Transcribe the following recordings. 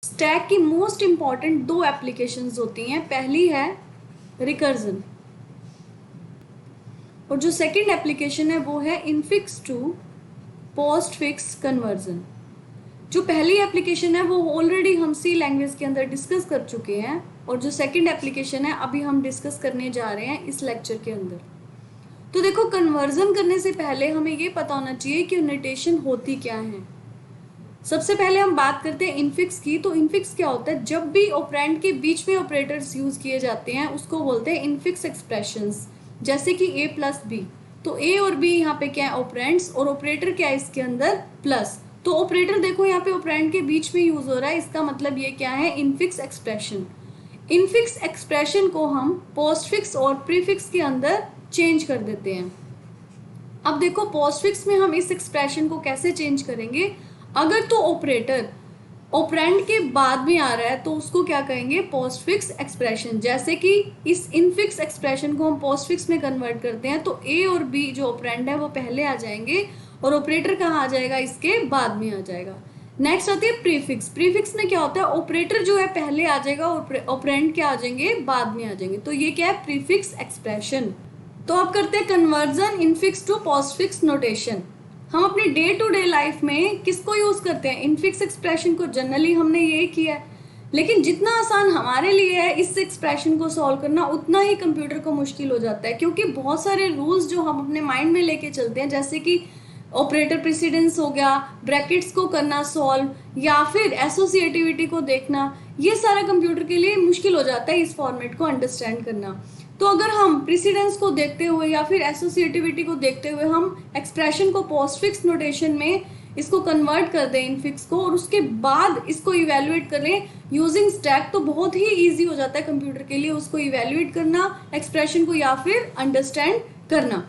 Stack की most important दो applications होती हैं, पहली है रिकर्जन और जो सेकंड एप्लीकेशन है वो है इनफिक्स टू पोस्टफिक्स कन्वर्जन। जो पहली एप्लीकेशन है वो ऑलरेडी हम सी लैंग्वेज के अंदर डिस्कस कर चुके हैं और जो सेकंड एप्लीकेशन है अभी हम डिस्कस करने जा रहे हैं इस लेक्चर के अंदर। तो देखो, कन्वर्जन करने से पहले हमें ये पता होना चाहिए कि नोटेशन होती क्या है। सबसे पहले हम बात करते हैं इनफिक्स की। तो इनफिक्स क्या होता है? जब भी ऑपरेंड के बीच में ऑपरेटर्स यूज किए जाते हैं उसको बोलते हैं इनफिक्स एक्सप्रेशंस। जैसे कि a प्लस बी, तो a और b यहाँ पे क्या है? ऑपरेंड्स, और ऑपरेटर क्या है इसके अंदर? प्लस। तो ऑपरेटर देखो यहाँ पे ऑपरेंड के बीच में यूज हो रहा है, इसका मतलब ये क्या है? Infix expression. इनफिक्स एक्सप्रेशन को हम पोस्टफिक्स और प्रीफिक्स के अंदर चेंज कर देते हैं। अब देखो, पोस्टफिक्स में हम इस एक्सप्रेशन को कैसे चेंज करेंगे? अगर तो ऑपरेटर ऑपरेंड के बाद में आ रहा है तो उसको क्या कहेंगे? Postfix expression. जैसे कि इस इनफिक्स एक्सप्रेशन को हम पोस्टफिक्स में कन्वर्ट करते हैं तो a और b जो ऑपरेंड है वो पहले आ जाएंगे और ऑपरेटर कहाँ आ जाएगा? इसके बाद में आ जाएगा। नेक्स्ट आती है प्रीफिक्स। प्रीफिक्स में क्या होता है? ऑपरेटर जो है पहले आ जाएगा और ऑपरेंड क्या आ जाएंगे? बाद में आ जाएंगे। तो ये क्या है? Prefix expression. तो अब करते हैं conversion infix to postfix notation. हम अपनी डे टू डे लाइफ में किसको यूज करते हैं? इनफिक्स एक्सप्रेशन को। जनरली हमने ये किया है, लेकिन जितना आसान हमारे लिए है इस एक्सप्रेशन को सॉल्व करना उतना ही कंप्यूटर को मुश्किल हो जाता है, क्योंकि बहुत सारे रूल्स जो हम अपने माइंड में लेके चलते हैं, जैसे कि ऑपरेटर प्रेसिडेंस हो गया, ब्रैकेट्स को करना सॉल्व, या फिर एसोसिएटिविटी को देखना, ये सारा कंप्यूटर के लिए मुश्किल हो जाता है इस फॉर्मेट को अंडरस्टैंड करना। तो अगर हम प्रेसिडेंस को देखते हुए या फिर एसोसिएटिविटी को देखते हुए हम एक्सप्रेशन को पोस्टफिक्स नोटेशन में इसको कन्वर्ट कर दें इनफिक्स को, और उसके बाद इसको इवेल्युएट कर लें यूजिंग स्टैक, तो बहुत ही ईजी हो जाता है कंप्यूटर के लिए उसको इवेल्युएट करना एक्सप्रेशन को या फिर अंडरस्टैंड करना।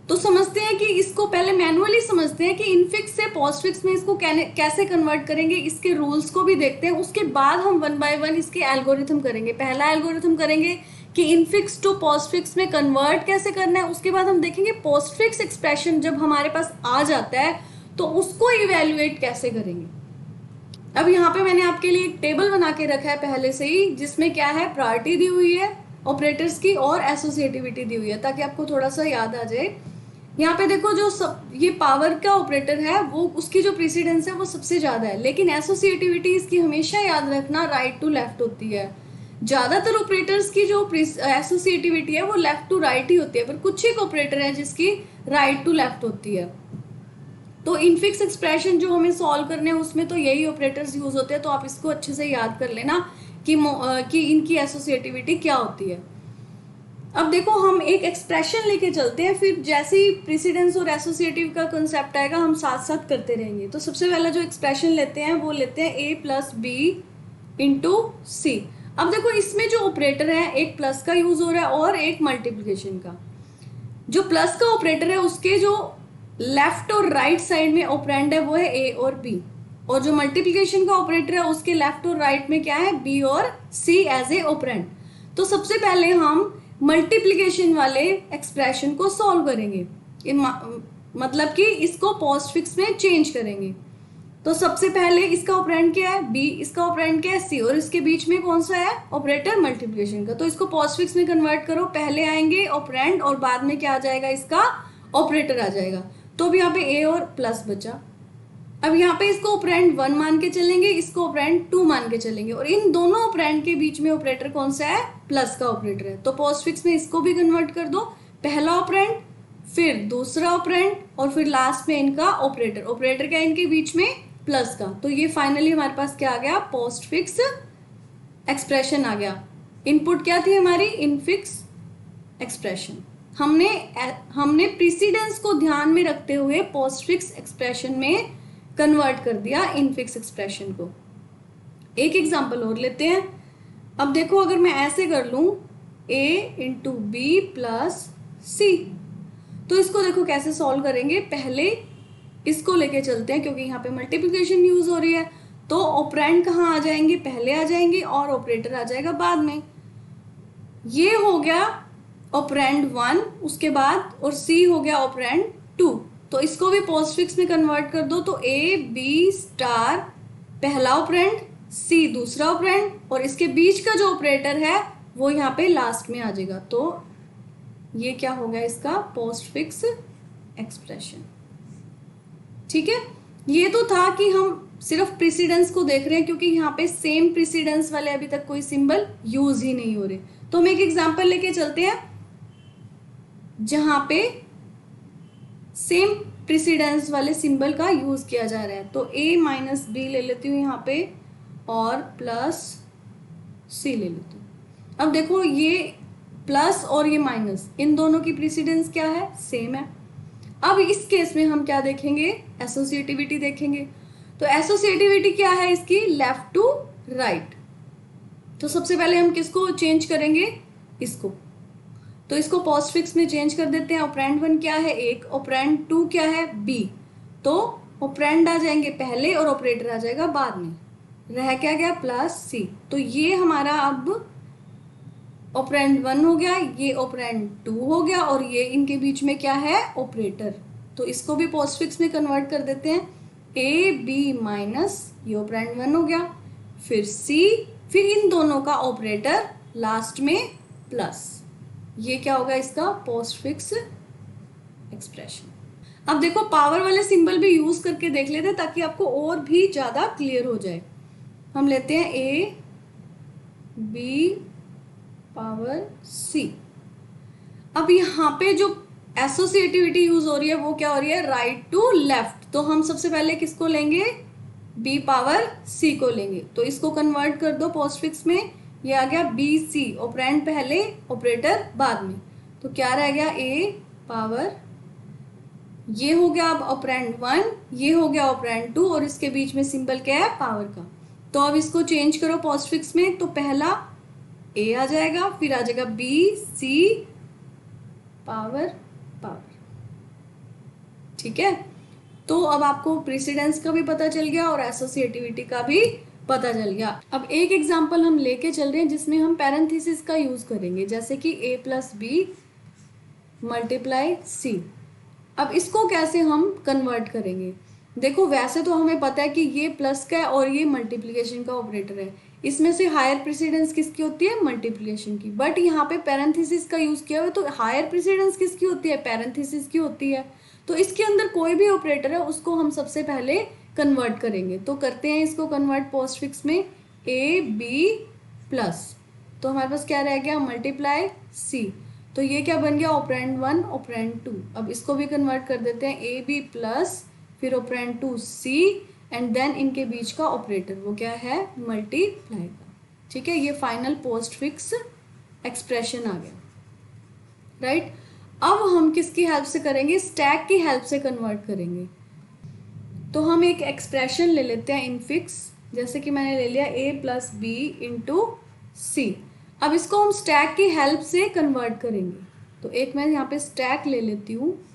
तो समझते हैं कि इसको पहले मैनुअली समझते हैं कि इनफिक्स से पोस्टफिक्स में इसको कैसे कन्वर्ट करेंगे, इसके रूल्स को भी देखते हैं। उसके बाद हम वन बाय वन इसके एल्गोरिथम करेंगे। पहला एल्गोरिथम करेंगे कि इनफिक्स टू पोस्टफिक्स में कन्वर्ट कैसे करना है। उसके बाद हम देखेंगे पोस्टफिक्स एक्सप्रेशन जब हमारे पास आ जाता है तो उसको इवेल्युएट कैसे करेंगे। अब यहाँ पे मैंने आपके लिए एक टेबल बना के रखा है पहले से ही, जिसमें क्या है? प्रायोरिटी दी हुई है ऑपरेटर्स की और एसोसिएटिविटी दी हुई है, ताकि आपको थोड़ा सा याद आ जाए। यहाँ पे देखो, जो ये पावर का ऑपरेटर है वो उसकी जो प्रेसिडेंस है वो सबसे ज्यादा है, लेकिन एसोसिएटिविटी इसकी हमेशा याद रखना राइट टू लेफ्ट होती है। ज्यादातर ऑपरेटर्स की जो एसोसिएटिविटी है वो लेफ्ट टू राइट ही होती है, पर कुछ एक ऑपरेटर है जिसकी राइट टू लेफ्ट होती है। तो इनफिक्स एक्सप्रेशन जो हमें सॉल्व करने हैं उसमें तो यही ऑपरेटर्स यूज होते हैं, तो आप इसको अच्छे से याद कर लेना कि इनकी एसोसिएटिविटी क्या होती है। अब देखो, हम एक एक्सप्रेशन लेके चलते हैं, फिर जैसे ही प्रेसिडेंस और एसोसिएटिव का कंसेप्ट आएगा हम साथ साथ करते रहेंगे। तो सबसे पहला जो एक्सप्रेशन लेते हैं वो लेते हैं a प्लस बी इंटू सी। अब देखो, इसमें जो ऑपरेटर है एक प्लस का यूज हो रहा है और एक मल्टीप्लिकेशन का। जो प्लस का ऑपरेटर है उसके जो लेफ्ट और राइट साइड में ऑपरेंड है वो है a और b, और जो मल्टीप्लिकेशन का ऑपरेटर है उसके लेफ्ट और राइट में क्या है? b और c एज ए ऑपरेंड। तो सबसे पहले हम मल्टीप्लिकेशन वाले एक्सप्रेशन को सॉल्व करेंगे, मतलब कि इसको पोस्टफिक्स में चेंज करेंगे। तो सबसे पहले इसका ऑपरेंड क्या है? b, इसका ऑपरेंड क्या है? c, और इसके बीच में कौन सा है? ऑपरेटर मल्टीप्लिकेशन का। तो इसको पोस्टफिक्स में कन्वर्ट करो, पहले आएंगे ऑपरेंड और बाद में क्या आ जाएगा? इसका ऑपरेटर आ जाएगा। तो अब यहाँ पे a और प्लस बचा। अब यहाँ पे इसको ऑपरेंड 1 मान के चलेंगे, इसको ऑपरेंड 2 मान के चलेंगे, और इन दोनों ऑपरेंड के बीच में ऑपरेटर कौन सा है? प्लस का ऑपरेटर है। तो पोस्टफिक्स में इसको भी कन्वर्ट कर दो, पहला ऑपरेंड फिर दूसरा ऑपरेंड और फिर लास्ट में इनका ऑपरेटर। ऑपरेटर क्या? इनके बीच में प्लस का। तो ये फाइनली हमारे पास क्या आ गया? पोस्टफिक्स एक्सप्रेशन आ गया। इनपुट क्या थी हमारी? Infix expression. हमने प्रेसिडेंस को ध्यान में रखते हुए पोस्टफिक्स एक्सप्रेशन में कन्वर्ट कर दिया इनफिक्स एक्सप्रेशन को। एक एग्जांपल और लेते हैं। अब देखो, अगर मैं ऐसे कर लूं a इंटू बी प्लस सी, तो इसको देखो कैसे सॉल्व करेंगे। पहले इसको लेके चलते हैं, क्योंकि यहाँ पे मल्टीप्लिकेशन यूज हो रही है, तो ऑपरेंड कहाँ आ जाएंगे? पहले आ जाएंगे और ऑपरेटर आ जाएगा बाद में। ये हो गया ऑपरेंड 1, उसके बाद, और c हो गया ऑपरेंड 2। तो इसको भी पोस्टफिक्स में कन्वर्ट कर दो। तो a b स्टार पहला ऑपरेंड, सी दूसरा ऑपरेंड, और इसके बीच का जो ऑपरेटर है वो यहाँ पे लास्ट में आ जाएगा। तो ये क्या हो गया इसका पोस्ट फिक्स एक्सप्रेशन। ठीक है, ये तो था कि हम सिर्फ प्रेसिडेंस को देख रहे हैं, क्योंकि यहाँ पे सेम प्रेसिडेंस वाले अभी तक कोई सिंबल यूज ही नहीं हो रहे। तो हम एक एग्जांपल लेके चलते हैं जहां पे सेम प्रेसिडेंस वाले सिंबल का यूज किया जा रहा है। तो a माइनस बी ले लेती हूँ यहाँ पे, और प्लस c ले लेती हूँ। अब देखो ये प्लस और ये माइनस, इन दोनों की प्रेसिडेंस क्या है, सेम है। अब इस केस में हम क्या देखेंगे, एसोसिएटिविटी देखेंगे। तो एसोसिएटिविटी क्या है इसकी, लेफ्ट टू राइट। तो सबसे पहले हम किसको चेंज करेंगे, इसको। तो इसको पोस्ट फिक्स में चेंज कर देते हैं। ऑपरेंड 1 क्या है, एक, ऑपरेंड 2 क्या है, बी। तो ऑपरेंड आ जाएंगे पहले और ऑपरेटर आ जाएगा बाद में, रह क्या गया प्लस सी। तो ये हमारा अब ऑपरेंड 1 हो गया, ये ऑपरेंड 2 हो गया, और ये इनके बीच में क्या है, ऑपरेटर। तो इसको भी पोस्ट फिक्स में कन्वर्ट कर देते हैं। ए बी माइनस, ये ऑपरेंड 1 हो गया, फिर सी, फिर इन दोनों का ऑपरेटर लास्ट में प्लस। ये क्या होगा इसका पोस्ट फिक्स एक्सप्रेशन। अब देखो पावर वाले सिंबल भी यूज करके देख लेते हैं ताकि आपको और भी ज्यादा क्लियर हो जाए। हम लेते हैं ए बी पावर सी। अब यहाँ पे जो एसोसिएटिविटी यूज हो रही है वो क्या हो रही है, राइट टू लेफ्ट। तो हम सबसे पहले किसको लेंगे, बी पावर सी को लेंगे। तो इसको कन्वर्ट कर दो पोस्ट फिक्स में, ये आ गया बी सी, ऑपरेंड पहले ऑपरेटर बाद में। तो क्या रह गया, ए पावर, ये हो गया अब ऑपरेंड 1, ये हो गया ऑपरेंड 2, और इसके बीच में सिंबल क्या है, पावर का। तो अब इसको चेंज करो पोस्ट फिक्स में, तो पहला ए आ जाएगा, फिर आ जाएगा बी सी पावर पावर। ठीक है, तो अब आपको प्रेसिडेंस का भी पता चल गया और एसोसिएटिविटी का भी पता चल गया। अब एक एग्जांपल हम लेके चल रहे हैं जिसमें हम पैरेंथेसिस का यूज करेंगे, जैसे कि a plus B multiply C. अब इसको कैसे हम कन्वर्ट करेंगे, देखो वैसे तो हमें पता है कि ये प्लस का है और ये मल्टीप्लिकेशन का ऑपरेटर है, इसमें से हायर प्रेसिडेंस किसकी होती है, मल्टीप्लिकेशन की। बट यहाँ पे पैरेंथेसिस का यूज किया हुआ है, तो हायर प्रेसिडेंस किसकी होती है, पैरेंथेसिस की होती है। तो इसके अंदर कोई भी ऑपरेटर है उसको हम सबसे पहले कन्वर्ट करेंगे। तो करते हैं इसको कन्वर्ट पोस्ट फिक्स में, ए बी प्लस, तो हमारे पास क्या रह गया, मल्टीप्लाई सी। तो ये क्या बन गया, ऑपरेंड 1 ऑपरेंड 2। अब इसको भी कन्वर्ट कर देते हैं, ए बी प्लस, फिर ऑपरेंड 2 सी, एंड देन इनके बीच का ऑपरेटर वो क्या है, मल्टीप्लाई का। ठीक है, ये फाइनल पोस्ट फिक्स एक्सप्रेशन आ गया, राइट। अब हम किसकी हेल्प से करेंगे, स्टैक की हेल्प से कन्वर्ट करेंगे। तो हम एक एक्सप्रेशन ले लेते हैं इनफिक्स, जैसे कि मैंने ले लिया a प्लस बी इंटू सी। अब इसको हम स्टैक की हेल्प से कन्वर्ट करेंगे। तो एक मैं यहाँ पे स्टैक ले लेती हूँ।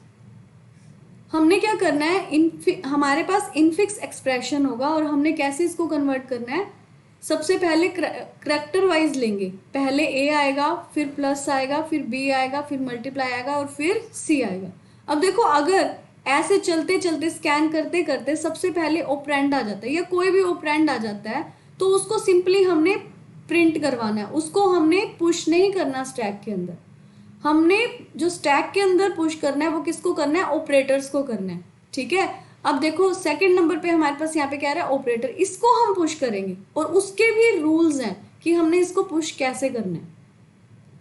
हमने क्या करना है, हमारे पास इनफिक्स एक्सप्रेशन होगा और हमने कैसे इसको कन्वर्ट करना है, सबसे पहले करैक्टर वाइज लेंगे। पहले a आएगा, फिर प्लस आएगा, फिर b आएगा, फिर मल्टीप्लाई आएगा और फिर c आएगा। अब देखो अगर ऐसे चलते चलते स्कैन करते करते सबसे पहले ऑपरेंड आ जाता है या कोई भी ऑपरेंड आ जाता है, तो उसको सिंपली हमने प्रिंट करवाना है, उसको हमने पुश नहीं करना स्टैक के अंदर। हमने जो स्टैक के अंदर पुश करना है वो किसको करना है, ऑपरेटर्स को करना है। ठीक है, अब देखो सेकंड नंबर पे हमारे पास यहाँ पे क्या रहा है, ऑपरेटर, इसको हम पुश करेंगे और उसके भी रूल्स हैं कि हमने इसको पुश कैसे करना है।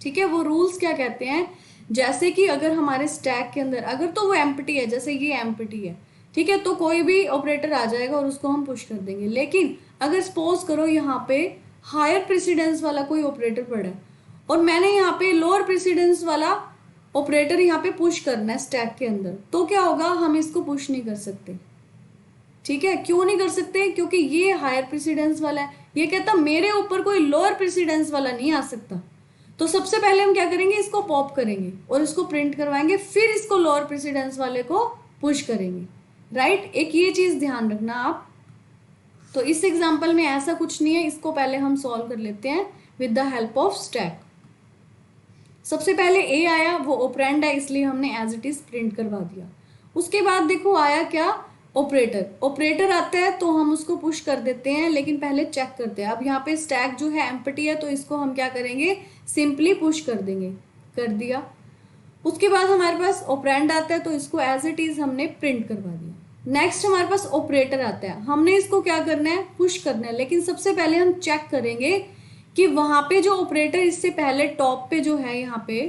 ठीक है, वो रूल्स क्या कहते हैं, जैसे कि अगर हमारे स्टैक के अंदर अगर तो वो एम्प्टी है, जैसे ये एम्प्टी है, ठीक है, तो कोई भी ऑपरेटर आ जाएगा और उसको हम पुश कर देंगे। लेकिन अगर सपोज करो यहाँ पे हायर प्रेसिडेंस वाला कोई ऑपरेटर पड़ा है और मैंने यहाँ पे लोअर प्रेसिडेंस वाला ऑपरेटर यहाँ पे पुश करना है स्टैक के अंदर, तो क्या होगा, हम इसको पुश नहीं कर सकते। ठीक है, क्यों नहीं कर सकते, क्योंकि ये हायर प्रेसिडेंस वाला है, ये कहता मेरे ऊपर कोई लोअर प्रेसिडेंस वाला नहीं आ सकता। तो सबसे पहले हम क्या करेंगे, इसको पॉप करेंगे और इसको प्रिंट करवाएंगे, फिर इसको लोअर प्रेसिडेंस वाले को पुश करेंगे, राइट। एक ये चीज ध्यान रखना आप। तो इस एग्जांपल में ऐसा कुछ नहीं है, इसको पहले हम सॉल्व कर लेते हैं with the help of stack. सबसे पहले ए आया, वो ऑपरेंड है इसलिए हमने एज इट इज प्रिंट करवा दिया। उसके बाद देखो आया क्या, ऑपरेटर, ऑपरेटर आता है तो हम उसको पुश कर देते हैं, लेकिन पहले चेक करते हैं। अब यहाँ पे स्टैक जो है एम्प्टी है, तो इसको हम क्या करेंगे, सिंपली पुश कर देंगे, कर दिया। उसके बाद हमारे पास ऑपरेंड आता है, तो इसको एज इट इज हमने प्रिंट करवा दिया। नेक्स्ट हमारे पास ऑपरेटर आता है, हमने इसको क्या करना है, पुश करना है, लेकिन सबसे पहले हम चेक करेंगे कि वहां पे जो ऑपरेटर इससे पहले टॉप पे जो है, यहाँ पे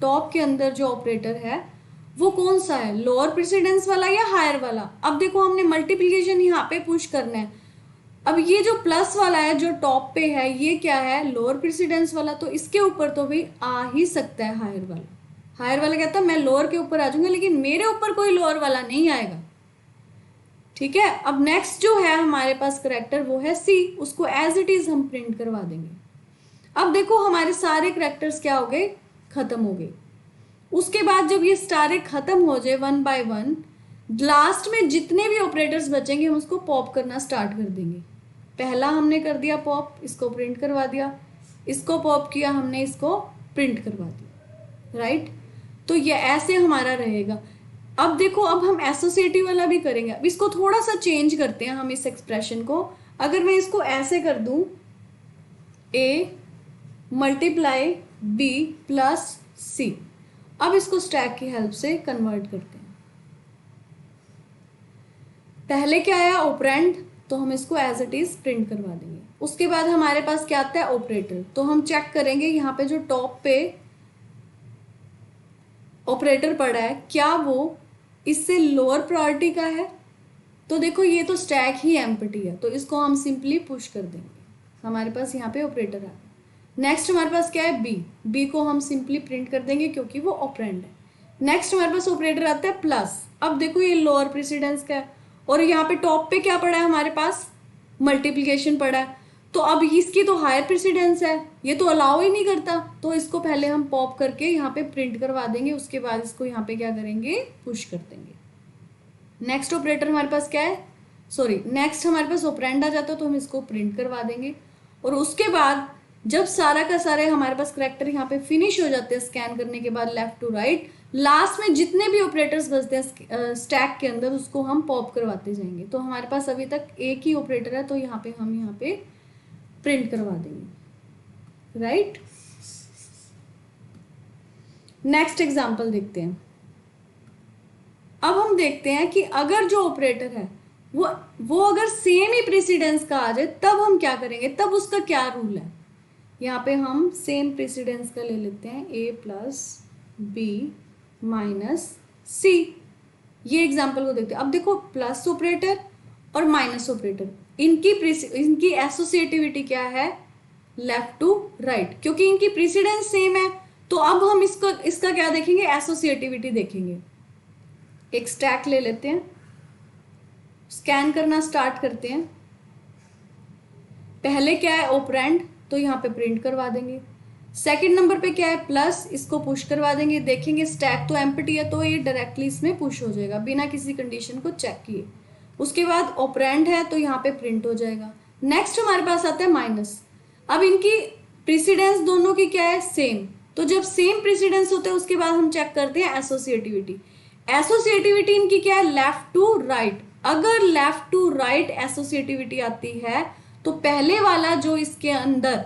टॉप के अंदर जो ऑपरेटर है वो कौन सा है, लोअर प्रेसिडेंस वाला या हायर वाला। अब देखो हमने मल्टीप्लीकेशन यहाँ पे पुश करना है। अब ये जो प्लस वाला है जो टॉप पे है, ये क्या है, लोअर प्रेसिडेंस वाला, तो इसके ऊपर तो भी आ ही सकता है हायर वाला। हायर वाला कहता है मैं लोअर के ऊपर आ जाऊंगा, लेकिन मेरे ऊपर कोई लोअर वाला नहीं आएगा। ठीक है, अब नेक्स्ट जो है हमारे पास करेक्टर वो है सी, उसको एज इट इज हम प्रिंट करवा देंगे। अब देखो हमारे सारे करेक्टर्स क्या हो गए, खत्म हो गए। उसके बाद जब ये सारे खत्म हो जाए वन बाय वन, लास्ट में जितने भी ऑपरेटर्स बचेंगे हम उसको पॉप करना स्टार्ट कर देंगे। पहला हमने कर दिया पॉप, इसको प्रिंट करवा दिया, इसको पॉप किया हमने, इसको प्रिंट करवा दिया, राइट। तो ये ऐसे हमारा रहेगा। अब देखो अब हम एसोसिएटिव वाला भी करेंगे। अब इसको थोड़ा सा चेंज करते हैं हम इस एक्सप्रेशन को। अगर मैं इसको ऐसे कर दूं, ए मल्टीप्लाई बी प्लस सी, अब इसको स्टैक की हेल्प से कन्वर्ट करते हैं। पहले क्या आया, ऑपरेंड, तो हम इसको एज इट इज प्रिंट करवा देंगे। उसके बाद हमारे पास क्या आता है, ऑपरेटर, तो हम चेक करेंगे यहाँ पे जो टॉप पे ऑपरेटर पड़ा है क्या वो इससे लोअर प्रायोरिटी का है। तो देखो ये तो स्टैक ही एम्प्टी है, तो इसको हम सिंपली पुश कर देंगे, हमारे पास यहाँ पे ऑपरेटर आ गया। नेक्स्ट हमारे पास क्या है, बी, बी को हम सिंपली प्रिंट कर देंगे क्योंकि वो ऑपरेंड है। नेक्स्ट हमारे पास ऑपरेटर आता है प्लस। अब देखो ये लोअर प्रेसिडेंस का है, और यहाँ पे टॉप पे क्या पड़ा है हमारे पास, मल्टीप्लिकेशन पड़ा है, तो अब इसकी तो हायर प्रेसिडेंस है, ये तो अलाउ ही नहीं करता, तो इसको पहले हम पॉप करके यहाँ पे प्रिंट करवा देंगे। उसके बाद इसको यहाँ पे क्या करेंगे, पुश कर देंगे। नेक्स्ट ऑपरेटर हमारे पास क्या है, सॉरी नेक्स्ट हमारे पास ऑपरेंड आ जाता है, तो हम इसको प्रिंट करवा देंगे। और उसके बाद जब सारा का सारे हमारे पास करेक्टर यहाँ पे फिनिश हो जाते हैं स्कैन करने के बाद लेफ्ट टू राइट, लास्ट में जितने भी ऑपरेटर्स बचते हैं स्टैक के अंदर उसको हम पॉप करवाते जाएंगे। तो हमारे पास अभी तक एक ही ऑपरेटर है, तो यहाँ पे हम यहाँ पे प्रिंट करवा देंगे, राइट। नेक्स्ट एग्जांपल देखते हैं। अब हम देखते हैं कि अगर जो ऑपरेटर है वो अगर सेम ही प्रेसिडेंस का आ जाए तब हम क्या करेंगे, तब उसका क्या रूल है। यहाँ पे हम सेम प्रेसिडेंस का ले लेते हैं, ए प्लस बी माइनस सी। ये एग्जांपल को देखते हैं। अब देखो प्लस ऑपरेटर और माइनस ऑपरेटर, इनकी एसोसिएटिविटी क्या है, लेफ्ट टू राइट, क्योंकि इनकी प्रेसिडेंस सेम है। तो अब हम इसका क्या देखेंगे, एसोसिएटिविटी देखेंगे। एक स्टैक ले लेते हैं, स्कैन करना स्टार्ट करते हैं। पहले क्या है, ऑपरेंड, तो यहाँ पे प्रिंट करवा देंगे। सेकंड नंबर पे क्या है, प्लस, इसको पुश करवा देंगे। देखेंगे स्टैक तो एम्प्टी है, तो ये डायरेक्टली इसमें पुश हो जाएगा बिना किसी कंडीशन को चेक किए। उसके बाद ऑपरेंड है, तो यहाँ पे प्रिंट हो जाएगा। नेक्स्ट हमारे पास आता है माइनस। अब इनकी प्रेसिडेंस दोनों की क्या है, सेम, तो जब सेम प्रेसिडेंस होते हैं उसके बाद हम चेक करते हैं एसोसिएटिविटी। एसोसिएटिविटी इनकी क्या है, लेफ्ट टू राइट। अगर लेफ्ट टू राइट एसोसिएटिविटी आती है तो पहले वाला जो इसके अंदर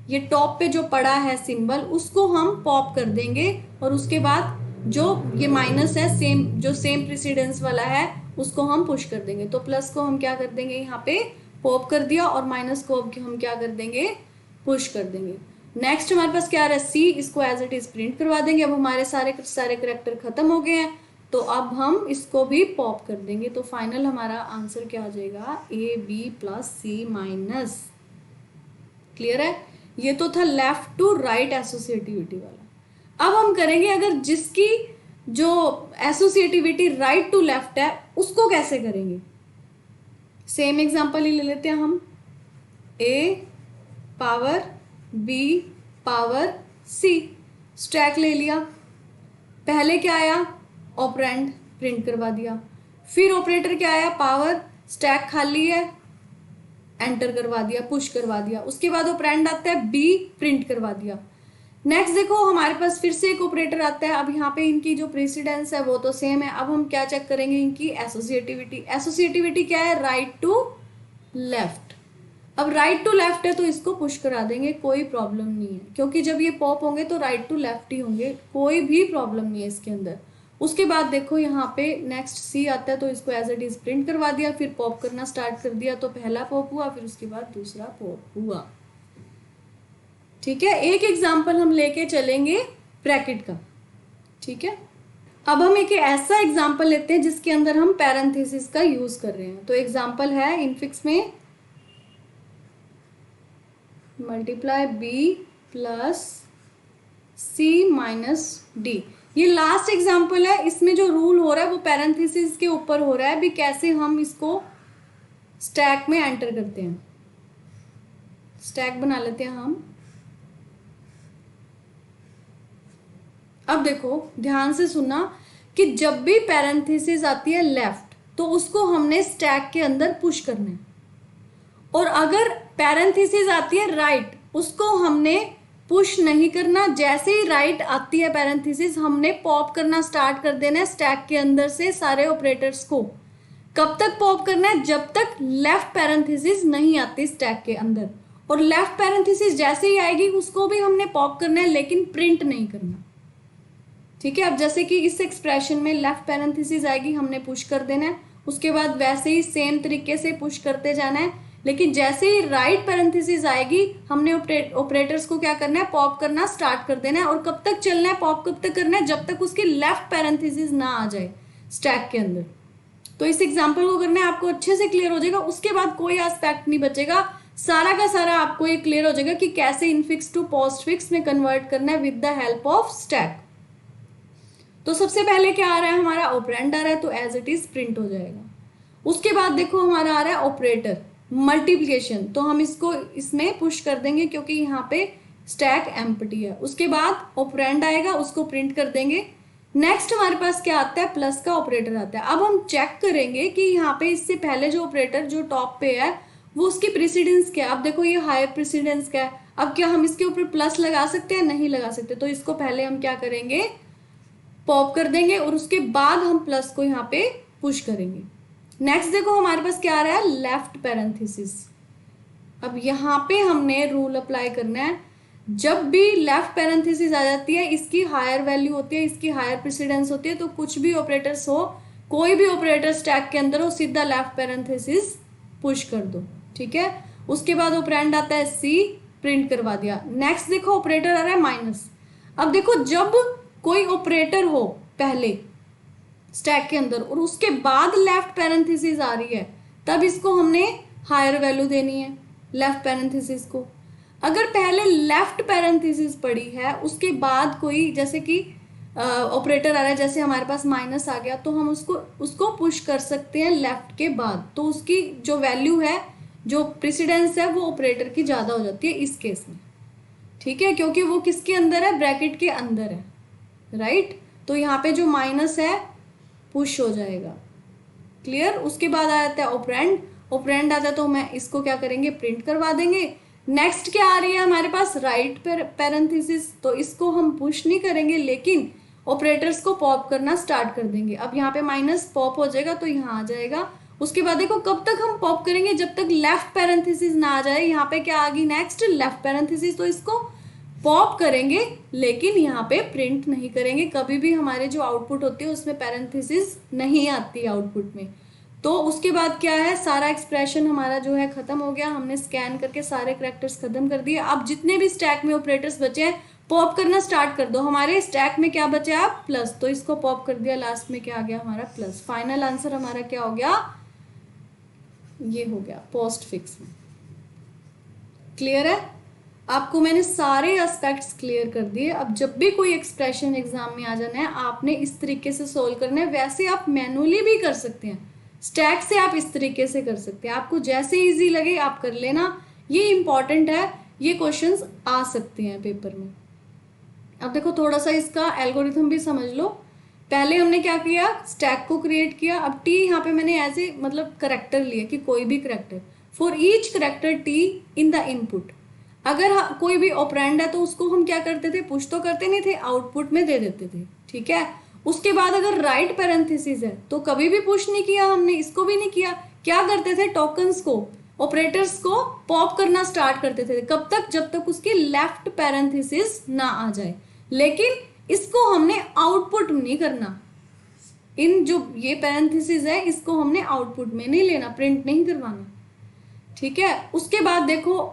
ये टॉप पे जो पड़ा है सिंबल, उसको हम पॉप कर देंगे, और उसके बाद जो ये माइनस है सेम प्रेसिडेंस वाला है उसको हम पुश कर देंगे। तो प्लस को हम क्या कर देंगे, यहाँ पे पॉप कर दिया, और माइनस को हम क्या कर देंगे, पुश कर देंगे। नेक्स्ट हमारे पास क्या आ रहा है, सी, इसको एज इट इज प्रिंट करवा देंगे। अब हमारे सारे करेक्टर खत्म हो गए हैं, तो अब हम इसको भी पॉप कर देंगे। तो फाइनल हमारा आंसर क्या आ जाएगा, A B plus C minus. Clear है, ये तो था लेफ्ट टू राइट एसोसिएटिविटी वाला। अब हम करेंगे अगर जिसकी जो एसोसिएटिविटी राइट टू लेफ्ट है उसको कैसे करेंगे। सेम एग्जांपल ही ले लेते हैं हम, ए पावर बी पावर सी, स्टैक ले लिया। पहले क्या आया, ऑपरेंड, प्रिंट करवा दिया। फिर ऑपरेटर क्या आया, पावर, स्टैक खाली है, एंटर करवा दिया, पुश करवा दिया। उसके बाद ऑपरेंड आता है बी, प्रिंट करवा दिया। नेक्स्ट देखो हमारे पास फिर से एक ऑपरेटर आता है। अब यहाँ पे इनकी जो प्रेसिडेंस है वो तो सेम है। अब हम क्या चेक करेंगे, इनकी एसोसिएटिविटी। एसोसिएटिविटी क्या है, राइट टू लेफ्ट। अब राइट टू लेफ्ट है तो इसको पुश करा देंगे, कोई प्रॉब्लम नहीं है, क्योंकि जब ये पॉप होंगे तो राइट टू लेफ्ट ही होंगे, कोई भी प्रॉब्लम नहीं है इसके अंदर। उसके बाद देखो यहाँ पे नेक्स्ट सी आता है तो इसको एज इट इज प्रिंट करवा दिया, फिर पॉप करना स्टार्ट कर दिया, तो पहला पॉप हुआ, फिर उसके बाद दूसरा पॉप हुआ। ठीक है, एक एग्जाम्पल हम लेके चलेंगे ब्रैकेट का। ठीक है, अब हम एक ऐसा एग्जाम्पल लेते हैं जिसके अंदर हम पैरेंथेसिस का यूज कर रहे हैं। तो एग्जाम्पल है इनफिक्स में multiply B plus C minus D. ये लास्ट एग्जाम्पल है, इसमें जो रूल हो रहा है वो पैरेंथेसिस के ऊपर हो रहा है भी, कैसे हम इसको स्टैक में एंटर करते हैं। स्टैक बना लेते हैं हम। अब देखो ध्यान से सुनना कि जब भी पैरेंथेसिस आती है लेफ्ट तो उसको हमने स्टैक के अंदर पुश करना है, और अगर पैरेंथेसिस आती है राइट उसको हमने पुश नहीं करना। जैसे ही राइट आती है पैरेंथेसिस हमने पॉप करना स्टार्ट कर देना है स्टैक के अंदर से सारे ऑपरेटर्स को। कब तक पॉप करना है, जब तक लेफ्ट पैरेंथेसिस नहीं आती स्टैक के अंदर, और लेफ्ट पैरेंथेसिस जैसे ही आएगी उसको भी हमने पॉप करना है, लेकिन प्रिंट नहीं करना। ठीक है, अब जैसे कि इस एक्सप्रेशन में लेफ्ट पैरेंथेसिस आएगी, हमने पुश कर देना है, उसके बाद वैसे ही सेम तरीके से पुश करते जाना है, लेकिन जैसे ही राइट पैरेंथेसिस आएगी हमने ऑपरेटर्स को क्या करना है, पॉप करना स्टार्ट कर देना है। और कब तक चलना है, पॉप कब तक करना है, जब तक उसकी लेफ्ट पैरेंथेसिस ना आ जाए स्टैक के अंदर। तो इस एग्जाम्पल को करना है, आपको अच्छे से क्लियर हो जाएगा, उसके बाद कोई एस्पेक्ट नहीं बचेगा, सारा का सारा आपको ये क्लियर हो जाएगा कि कैसे इनफिक्स टू पोस्ट फिक्स में कन्वर्ट करना है with the help of stack. तो सबसे पहले क्या आ रहा है, हमारा ऑपरेंड आ रहा है तो एज इट इज प्रिंट हो जाएगा। उसके बाद देखो हमारा आ रहा है ऑपरेटर मल्टीप्लिकेशन, तो हम इसको इसमें पुश कर देंगे क्योंकि यहाँ पे स्टैक एम्प्टी है। उसके बाद ऑपरेंड आएगा, उसको प्रिंट कर देंगे। नेक्स्ट हमारे पास क्या आता है, प्लस का ऑपरेटर आता है। अब हम चेक करेंगे कि यहाँ पे इससे पहले जो ऑपरेटर जो टॉप पे है वो उसकी प्रेसिडेंस क्या है। अब देखो ये हायर प्रेसिडेंस क्या है, अब क्या हम इसके ऊपर प्लस लगा सकते हैं, नहीं लगा सकते, तो इसको पहले हम क्या करेंगे, पॉप कर देंगे, और उसके बाद हम प्लस को यहाँ पे पुश करेंगे। नेक्स्ट देखो हमारे पास क्या आ रहा है, लेफ्ट पैरेंथेसिस। अब यहाँ पे हमने रूल अप्लाई करना है, जब भी लेफ्ट पैरेंथेसिस आ जाती है इसकी हायर वैल्यू होती है, इसकी हायर प्रेसिडेंस होती है, तो कुछ भी ऑपरेटर्स हो, कोई भी ऑपरेटर स्टैक के अंदर हो, सीधा लेफ्ट पैरेंथेसिस पुश कर दो। ठीक है, उसके बाद ऑपरेंड आता है सी, प्रिंट करवा दिया। नेक्स्ट देखो ऑपरेटर आ रहा है माइनस। अब देखो जब कोई ऑपरेटर हो पहले स्टैक के अंदर और उसके बाद लेफ्ट पैरेंथेसिस आ रही है, तब इसको हमने हायर वैल्यू देनी है लेफ्ट पैरेंथेसिस को। अगर पहले लेफ्ट पैरेंथेसिस पड़ी है उसके बाद कोई जैसे कि ऑपरेटर आ रहा है, जैसे हमारे पास माइनस आ गया, तो हम उसको पुश कर सकते हैं लेफ्ट के बाद, तो उसकी जो वैल्यू है, जो प्रेसिडेंस है, वो ऑपरेटर की ज़्यादा हो जाती है इस केस में। ठीक है, क्योंकि वो किसके अंदर है, ब्रैकेट के अंदर है, राइट। तो यहाँ पे जो माइनस है पुश हो जाएगा। क्लियर। उसके बाद आ जाता है ऑपरेंड। ऑपरेंड आता है तो मैं इसको क्या करेंगे, प्रिंट करवा देंगे। नेक्स्ट क्या आ रही है हमारे पास, राइट पैरेंथेसिस, तो इसको हम पुश नहीं करेंगे लेकिन ऑपरेटर्स को पॉप करना स्टार्ट कर देंगे। अब यहाँ पे माइनस पॉप हो जाएगा तो यहाँ आ जाएगा। उसके बाद देखो कब तक हम पॉप करेंगे, जब तक लेफ्ट पैरेंथेसिस ना आ जाए। यहाँ पे क्या आ गई नेक्स्ट, लेफ्ट पैरेंथेसिस, तो इसको पॉप करेंगे लेकिन यहाँ पे प्रिंट नहीं करेंगे। कभी भी हमारे जो आउटपुट होती है उसमें पैरेंथेसिस नहीं आती आउटपुट में। तो उसके बाद क्या है, सारा एक्सप्रेशन हमारा जो है खत्म हो गया, हमने स्कैन करके सारे कैरेक्टर्स खत्म कर दिए। अब जितने भी स्टैक में ऑपरेटर्स बचे हैं पॉप करना स्टार्ट कर दो। हमारे स्टैक में क्या बचा, आप प्लस, तो इसको पॉप कर दिया, लास्ट में क्या आ गया हमारा प्लस। फाइनल आंसर हमारा क्या हो गया, ये हो गया पोस्ट फिक्स में। क्लियर है, आपको मैंने सारे एस्पेक्ट्स क्लियर कर दिए। अब जब भी कोई एक्सप्रेशन एग्जाम में आ जाना है आपने इस तरीके से सोल्व करना है। वैसे आप मैनुअली भी कर सकते हैं, स्टैक से आप इस तरीके से कर सकते हैं, आपको जैसे इजी लगे आप कर लेना। ये इंपॉर्टेंट है, ये क्वेश्चंस आ सकते हैं पेपर में। अब देखो थोड़ा सा इसका एल्गोरिथम भी समझ लो। पहले हमने क्या किया, स्टैक को क्रिएट किया। अब टी यहाँ पे मैंने एज ए मतलब करेक्टर लिया कि कोई भी character, for each character T in the input. अगर कोई भी ऑपरेंड है तो उसको हम क्या करते थे, पुश तो करते नहीं थे, आउटपुट में दे देते थे, ठीक है। उसके बाद अगर राइट पैरेंथेसिस है तो कभी भी पुश नहीं किया हमने, इसको भी नहीं किया। क्या करते थे, टोकन्स को, ऑपरेटर्स को पॉप करना स्टार्ट करते थे। कब तक, जब तक उसकी लेफ्ट पैरेंथेसिस ना आ जाए। लेकिन इसको हमने आउटपुट नहीं करना, इन जो ये पैरेंथेसिस है इसको हमने आउटपुट में नहीं लेना, प्रिंट नहीं करवाना, ठीक है। उसके बाद देखो,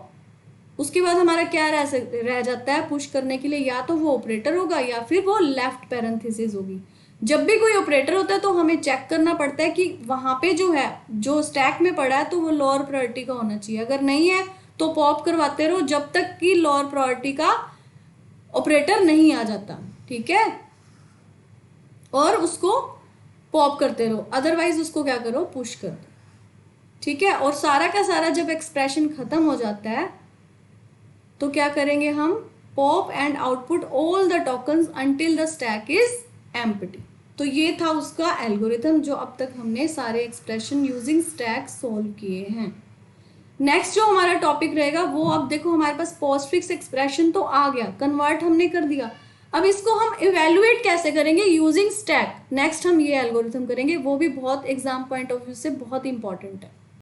उसके बाद हमारा क्या रह जाता है पुश करने के लिए, या तो वो ऑपरेटर होगा या फिर वो लेफ्ट पैरेंथेसिस होगी। जब भी कोई ऑपरेटर होता है तो हमें चेक करना पड़ता है कि वहां पे जो है, जो स्टैक में पड़ा है तो वो लोअर प्रायोरिटी का होना चाहिए। अगर नहीं है तो पॉप करवाते रहो जब तक कि लोअर प्रायोरिटी का ऑपरेटर नहीं आ जाता, ठीक है। और उसको पॉप करते रहो, अदरवाइज उसको क्या करो, पुश कर दो, ठीक है। और सारा का सारा जब एक्सप्रेशन खत्म हो जाता है तो क्या करेंगे हम, pop and output all the tokens until the stack is empty. तो ये था उसका एल्गोरिथम जो अब तक हमने सारे एक्सप्रेशन यूजिंग स्टैक सोल्व किए हैं। नेक्स्ट जो हमारा टॉपिक रहेगा वो, अब देखो हमारे पास पोस्टफिक्स एक्सप्रेशन तो आ गया, कन्वर्ट हमने कर दिया। अब इसको हम इवेल्युएट कैसे करेंगे, यूजिंग स्टैक। नेक्स्ट हम ये एल्गोरिथम करेंगे, वो भी बहुत एग्जाम पॉइंट ऑफ व्यू से बहुत इंपॉर्टेंट है।